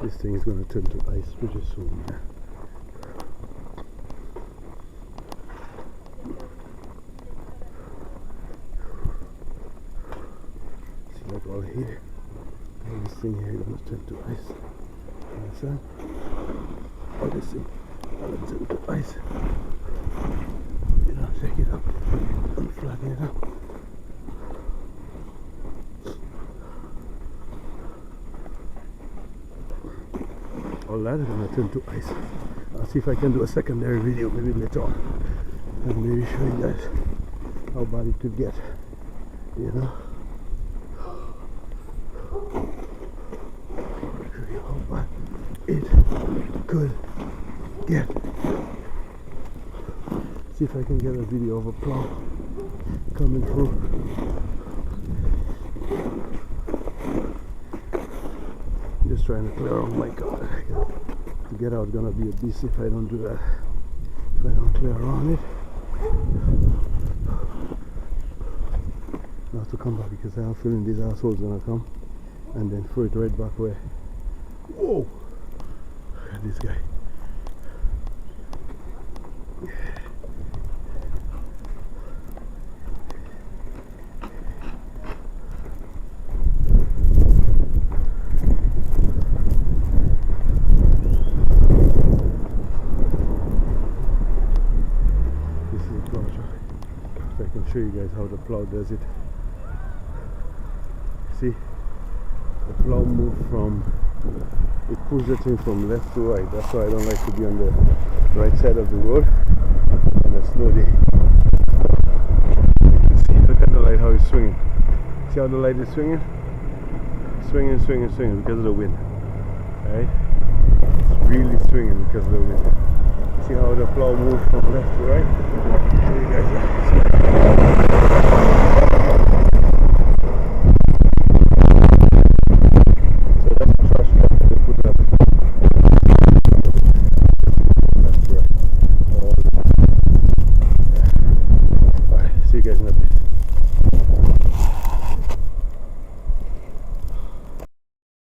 This thing is going to turn to ice pretty soon. See that all here? And this thing here is going to turn to ice. Understand? All this thing going to turn to ice. You know, shake it up and flatten it up. All that is going to turn to ice. I'll see if I can do a secondary video maybe later on and maybe show you guys how bad it could get, you know. Show you how bad it could get. See if I can get a video of a plow coming through. Just trying to clear out my car. To get out gonna be a beast if I don't do that. If I don't clear around it. I have to come back because I have a feeling these assholes gonna come and then throw it right back where. Whoa! Look at this guy. Show you guys how the plow does it. See, the plow moves from, it pulls the thing from left to right. That's why I don't like to be on the right side of the road and I slowly. See, look at the light how it's swinging. See how the light is swinging? Swinging, swinging, swinging because of the wind. Right? It's really swinging because of the wind. See how the plow moves from left to right?